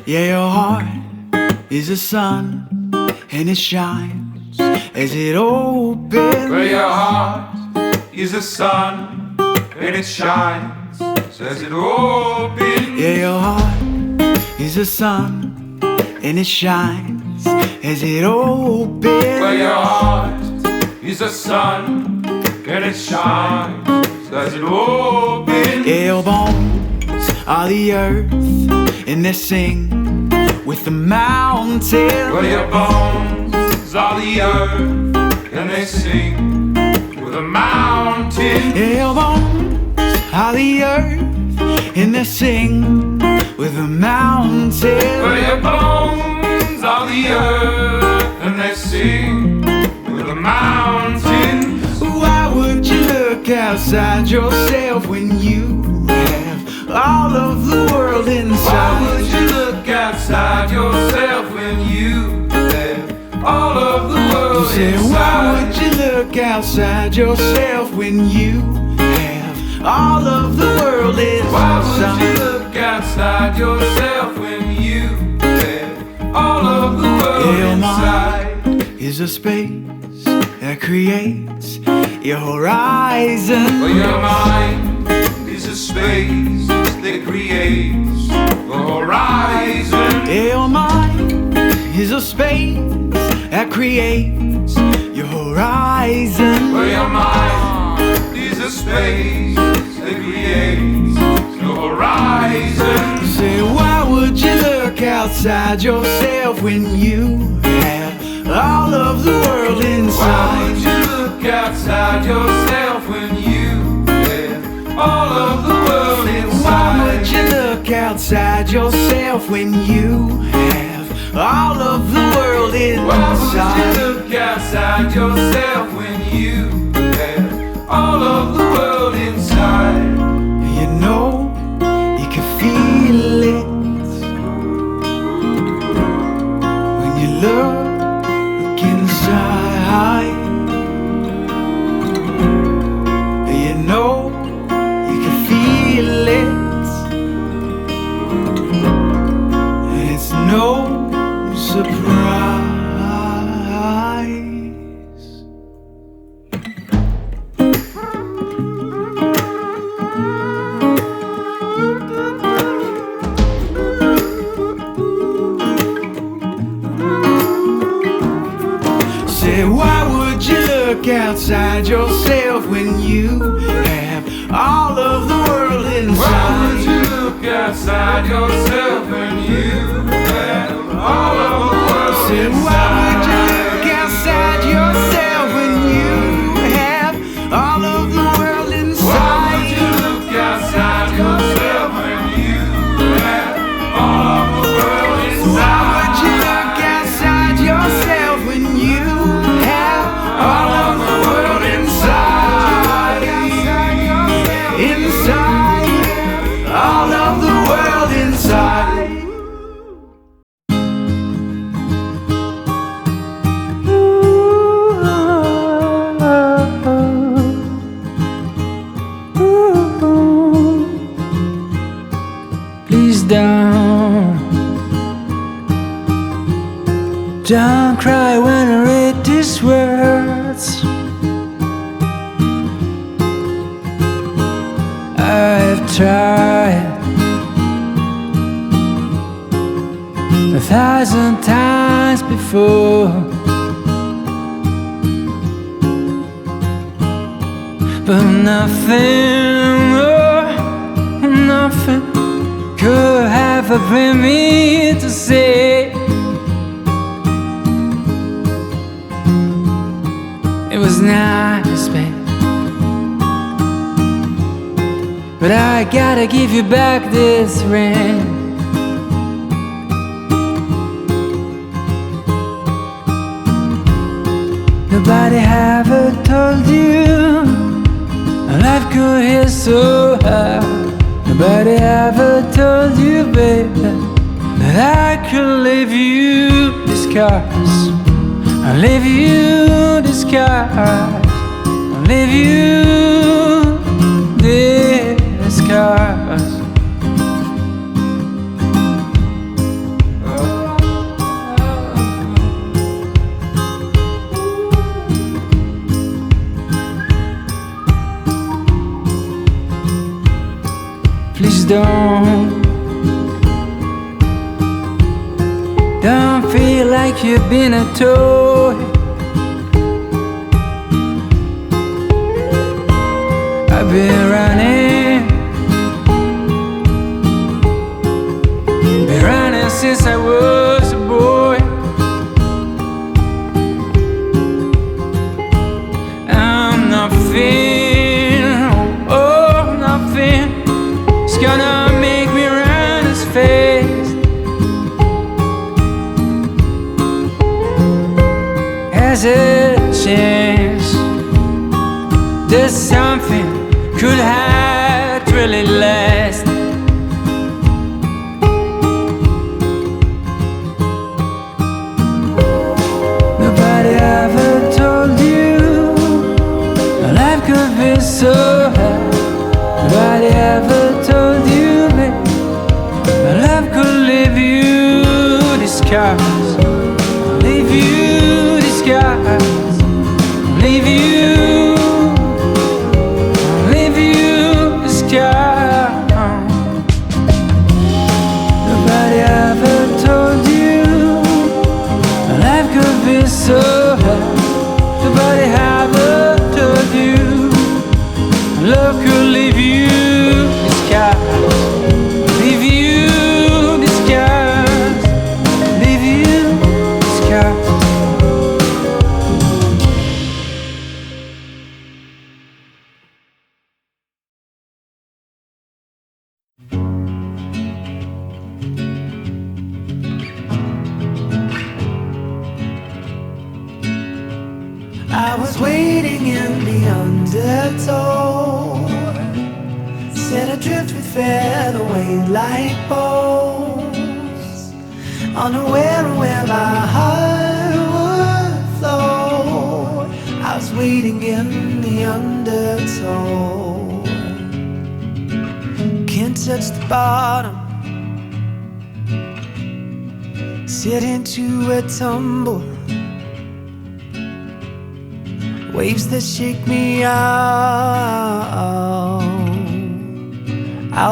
Yeah, your heart is a sun, and it shines as it opens. Well, your heart is a sun, and it shines as it opens. Yeah, your heart is a sun, and it shines as it opens. Well, your heart is a sun, and it shines as it opens. Yeah, your bones are the earth, and they sing with the mountains. Well, your bones are the earth, and they sing with the mountains. Yeah, your bones are the earth, and they sing with the mountains. Well, your bones are the earth, and they sing with the mountains. Why would you look outside yourself when you have all of the world inside? Why would you look outside yourself when you have all of the world Say, inside? why would you look outside yourself when you have all of the world inside? Why would you look outside yourself when you have all of the world Your inside? mind is a space that creates your horizon. Well, your mind is a space that creates the horizon. Your mind is a space that creates your horizon. Well, your mind is a space that creates your horizon. Say, why would you look outside yourself when you have all of the world inside? Why would you look outside yourself when you have all of the world inside? Why would you look outside yourself when you have all of the world inside? Why would you look outside yourself when you have all of the world inside? You know, you can feel it when you look inside. You know, you can feel it, and it's no surprise. Say, why would you look outside yourself when you have all of the world inside? Why would you look outside yourself when you have all of the world Say, inside? why would you look outside yourself when you have all of the world inside? Why would you look outside yourself when you have all of the world inside? Why would you look outside yourself when you have all of the world inside? Inside, all of the world inside. Please don't cry when I read these words. I've tried 1,000 times before, but nothing, oh, nothing could ever bring me to say it was nice, babe. But I gotta give you back this ring. Nobody ever told you life could hit so hard. Nobody ever told you, baby, that I could leave you these scars. I'll leave you these scars. I'll leave you these scars. Don't feel like you've been a toy. I've been running since I was a boy. I'm nothing, oh, nothing. It's gonna make me run as fast as a chance. There's something could have really last. Nobody ever told you life could be so hard. Nobody ever told you, babe, life could leave you these scars, leave you these scars, leave you these scars. Nobody ever told you life could be so hard. Nobody ever told you love could leave you the scars, leave you the scars, leave you the scars. I was waiting in the undertow, set adrift with featherway like bones, unaware of where my heart would flow. I was waiting in the undertow, can't touch the bottom, sit into a tumble. Waves that shake me out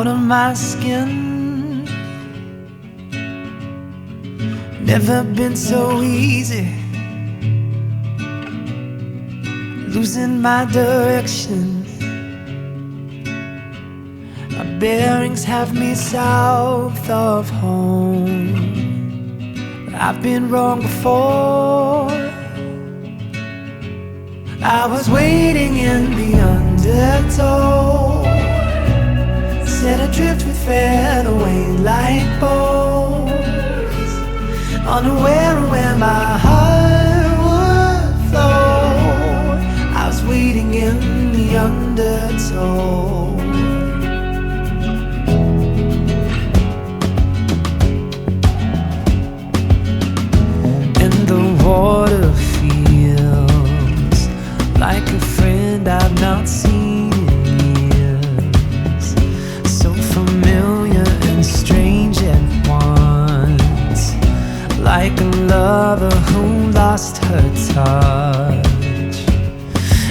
of my skin. Never been so easy, losing my direction. My bearings have me south of home, but I've been wrong before. I was waiting in the undertow, set adrift with featherway like bones, unaware of where my heart would flow. I was waiting in the undertow. And the water feels like a friend I've not seen in years, so familiar and strange at once, like a lover who lost her touch.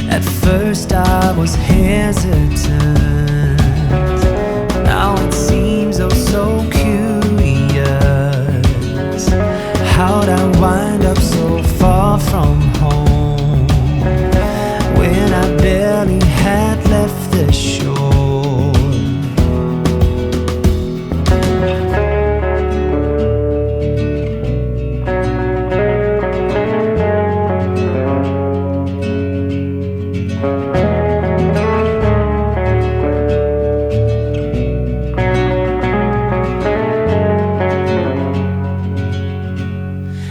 At first I was hesitant, now it seems oh so curious. How'd I wind up so far from home when I barely had left the shore?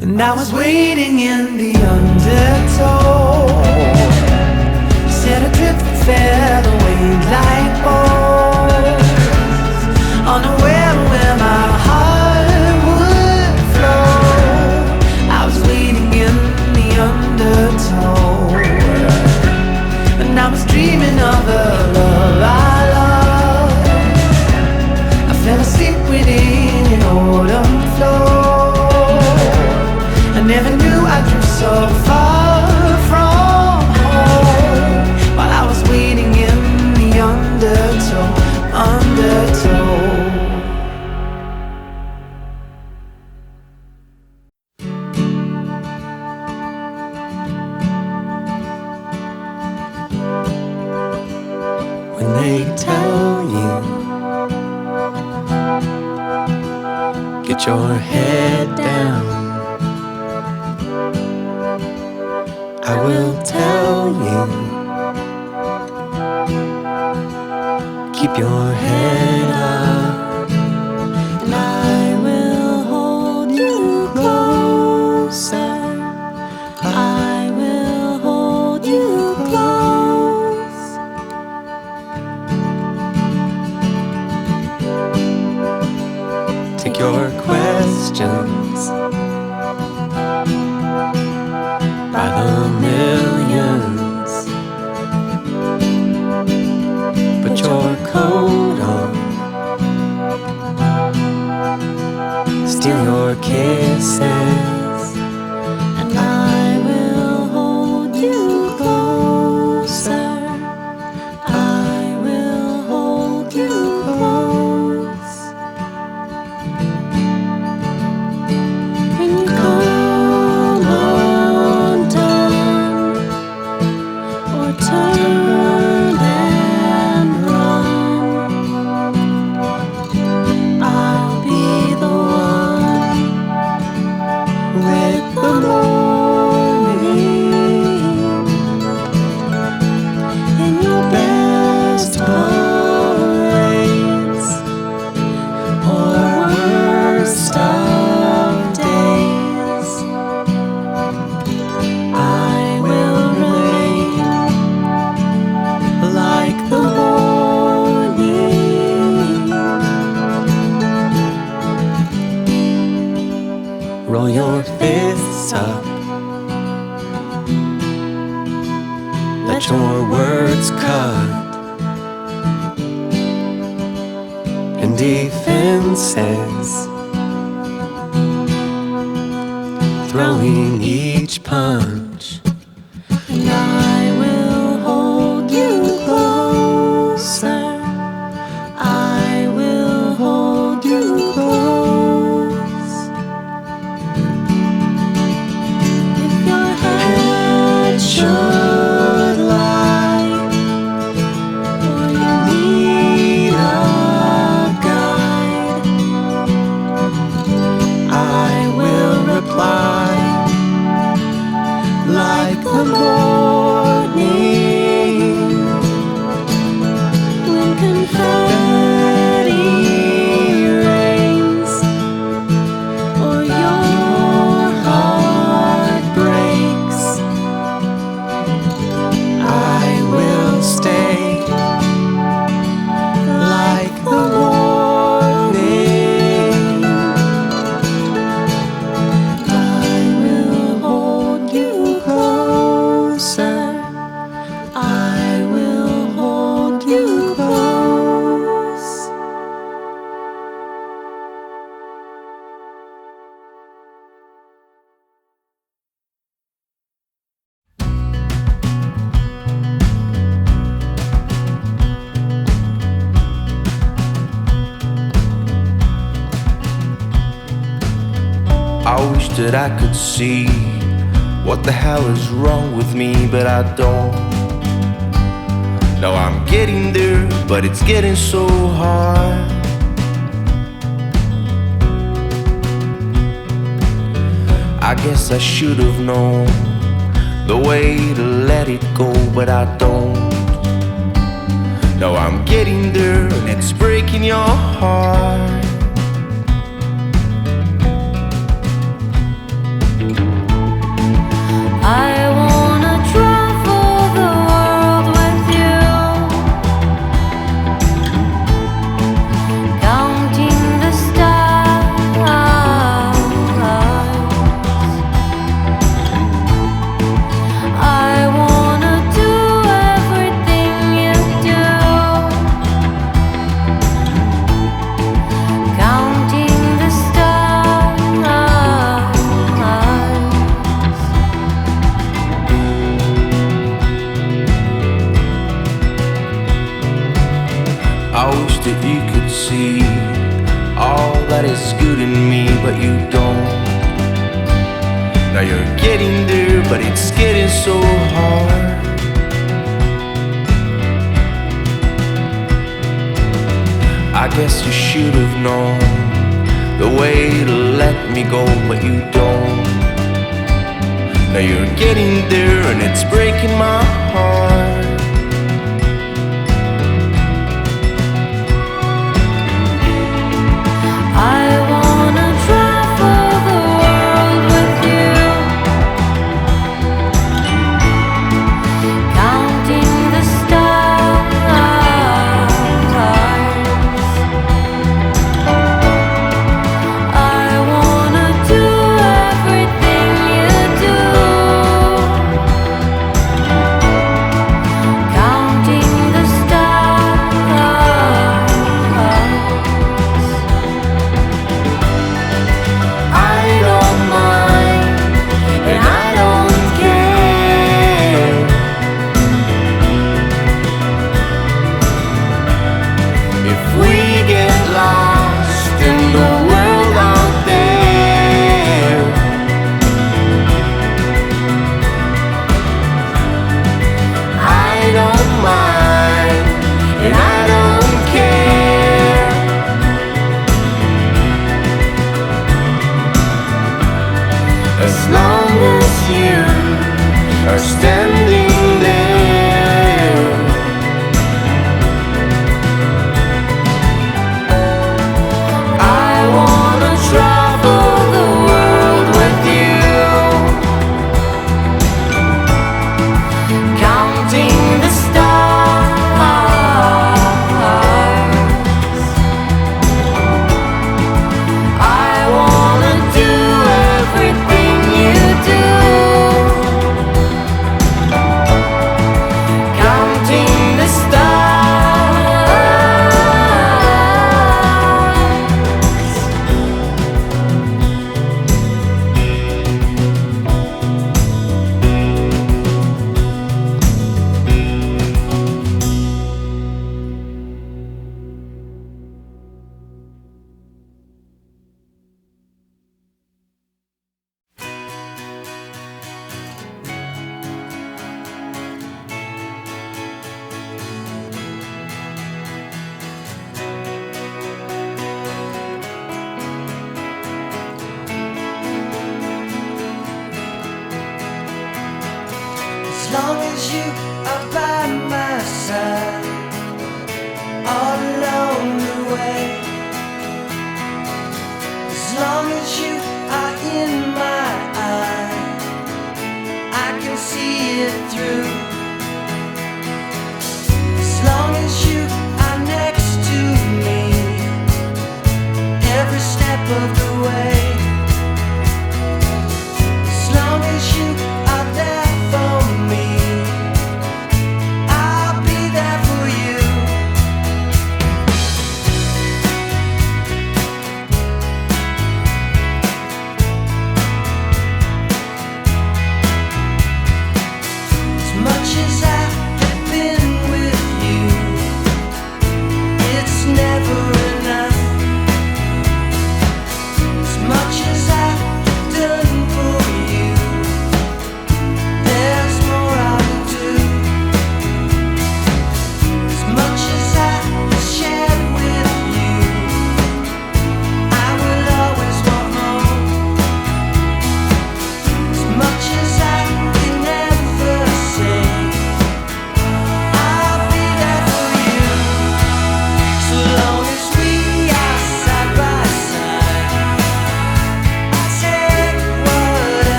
And I was waiting in the undertow, set adrift with featherway like bones, unaware of where my heart would flow. I was waiting in the undertow, and I was dreaming of the love I loved. I fell asleep within an autumn flow. I never knew I drove so far from home while I was waiting in the undertow. your head down. I will tell you, keep your head up, and I will hold you closer. I will hold you close. Take your questions by the millions. Put your coat on, steal your kisses, and I will hold you closer. I will hold you close. When you come undone, or turn and run, I'll be the one with the morning in your best parades or worst of days. I will remain like the morning. Roll your fists up, let your words cut, and defenses, throwing each punch. And I will hold you closer. I will hold you close. If your head should lie, or you need a guide, I will reply like the morning when confetti rains or your heart breaks. I will stay like the morning. I will hold you closer. I will hold you close. I wish that I could see what the hell is wrong with me, but I don't. No, I'm getting there, but it's getting so hard. I guess I should have known the way to let it go, but I don't. No, I'm getting there, and it's breaking your heart. I wanna travel the world with you, counting the stars. I wanna do everything you do, counting the stars. I wish that you could see all that is good in me, but you don't. Now you're getting there, but it's getting so hard. I guess you should have known the way to let me go, but you don't. Now you're getting there and it's breaking my heart. I wanna travel the world with you, counting the stars. I wanna do everything you do, counting the stars. I don't mind, and I don't care. If we get lost in the world out there, I don't mind, and I don't care. As long as you are standing there. I wanna travel the world with you, counting the stars. I wanna do everything you do, counting the stars. As long as you are by my side,